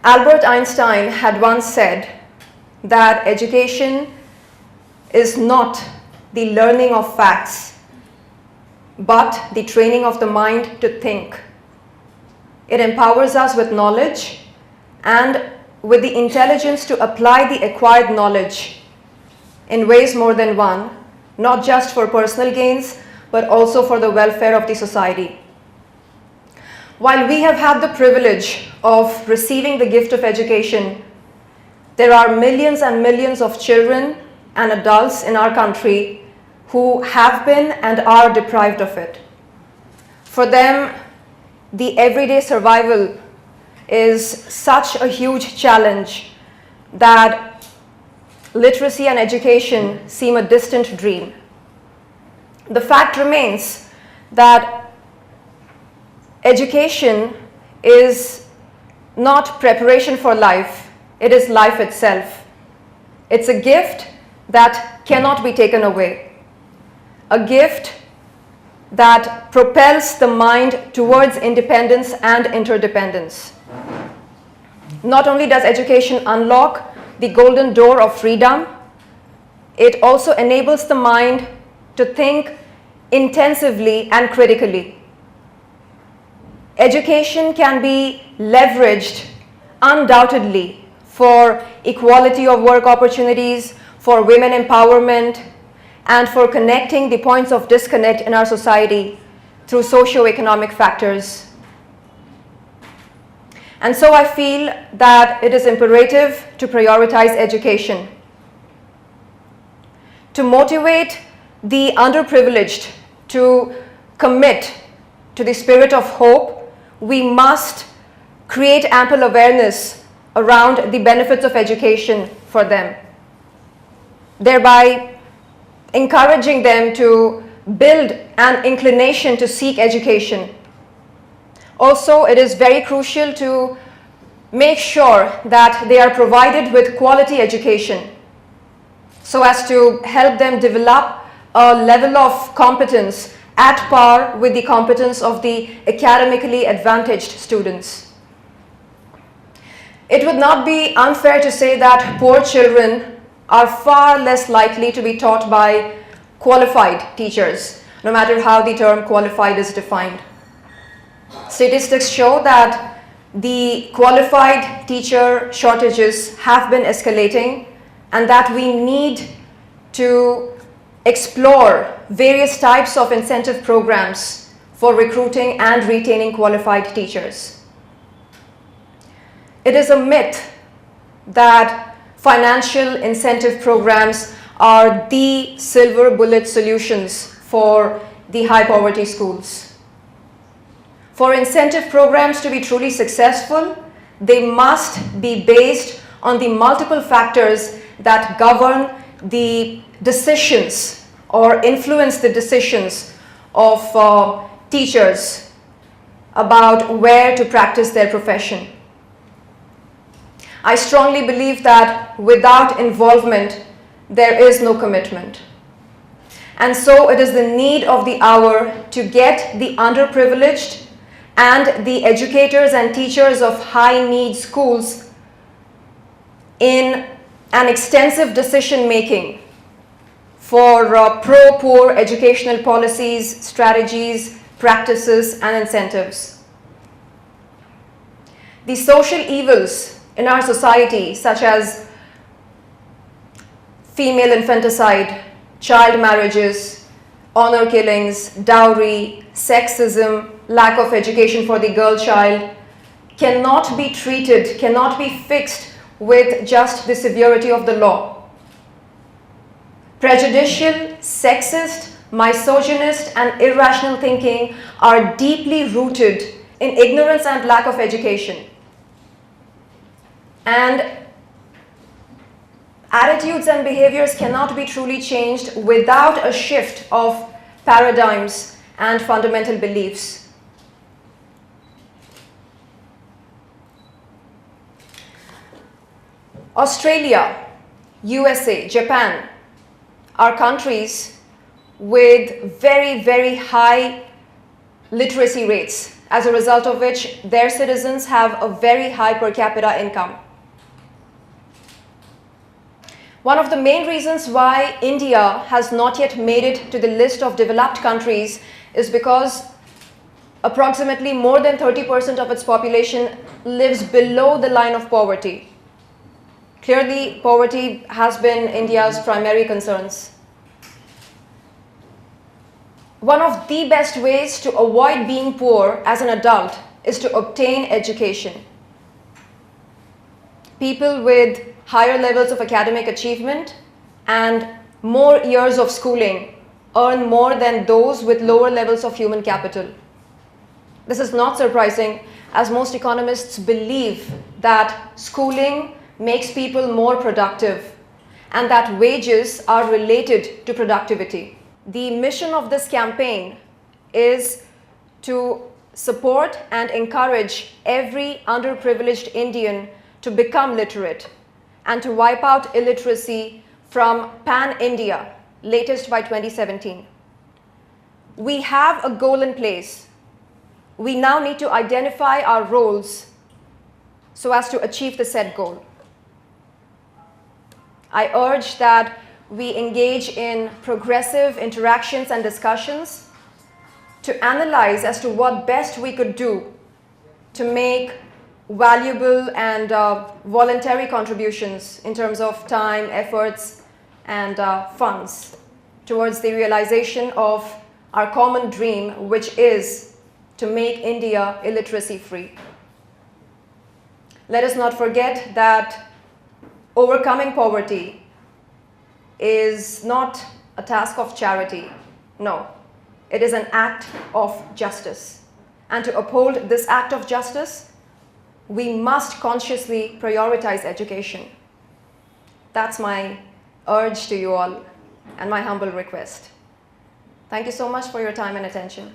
Albert Einstein had once said that education is not the learning of facts, but the training of the mind to think. It empowers us with knowledge and with the intelligence to apply the acquired knowledge in ways more than one, not just for personal gains, but also for the welfare of the society. While we have had the privilege of receiving the gift of education, there are millions and millions of children and adults in our country who have been and are deprived of it. For them, the everyday survival is such a huge challenge that literacy and education seem a distant dream. The fact remains that education is not preparation for life, it is life itself. It's a gift that cannot be taken away, a gift that propels the mind towards independence and interdependence. Not only does education unlock the golden door of freedom, it also enables the mind to think intensively and critically. Education can be leveraged undoubtedly for equality of work opportunities, for women empowerment, and for connecting the points of disconnect in our society through socio-economic factors. And so I feel that it is imperative to prioritize education, to motivate the underprivileged to commit to the spirit of hope. We must create ample awareness around the benefits of education for them, thereby encouraging them to build an inclination to seek education. Also, it is very crucial to make sure that they are provided with quality education so as to help them develop a level of competence at par with the competence of the academically advantaged students. It would not be unfair to say that poor children are far less likely to be taught by qualified teachers, no matter how the term qualified is defined. Statistics show that the qualified teacher shortages have been escalating and that we need to explore various types of incentive programs for recruiting and retaining qualified teachers. It is a myth that financial incentive programs are the silver bullet solutions for the high poverty schools. For incentive programs to be truly successful, they must be based on the multiple factors that govern the decisions or influence the decisions of teachers about where to practice their profession. I strongly believe that without involvement, there is no commitment. And so it is the need of the hour to get the underprivileged and the educators and teachers of high-need schools in an extensive decision-making for pro-poor educational policies, strategies, practices, and incentives. The social evils in our society, such as female infanticide, child marriages, honor killings, dowry, sexism, lack of education for the girl child, cannot be treated, cannot be fixed with just the severity of the law. Prejudicial, sexist, misogynist, and irrational thinking are deeply rooted in ignorance and lack of education. And attitudes and behaviors cannot be truly changed without a shift of paradigms and fundamental beliefs. Australia, USA, Japan are countries with very, very high literacy rates as a result of which their citizens have a very high per capita income. One of the main reasons why India has not yet made it to the list of developed countries is because approximately more than 30% of its population lives below the line of poverty. Clearly, poverty has been India's primary concerns. One of the best ways to avoid being poor as an adult is to obtain education. People with higher levels of academic achievement and more years of schooling earn more than those with lower levels of human capital. This is not surprising, as most economists believe that schooling makes people more productive and that wages are related to productivity. The mission of this campaign is to support and encourage every underprivileged Indian to become literate and to wipe out illiteracy from pan-India, latest by 2017. We have a goal in place. We now need to identify our roles so as to achieve the said goal. I urge that we engage in progressive interactions and discussions to analyze as to what best we could do to make valuable and voluntary contributions in terms of time, efforts, and funds towards the realization of our common dream, which is to make India illiteracy-free. Let us not forget that overcoming poverty is not a task of charity. No, it is an act of justice. And to uphold this act of justice, we must consciously prioritize education. That's my urge to you all and my humble request. Thank you so much for your time and attention.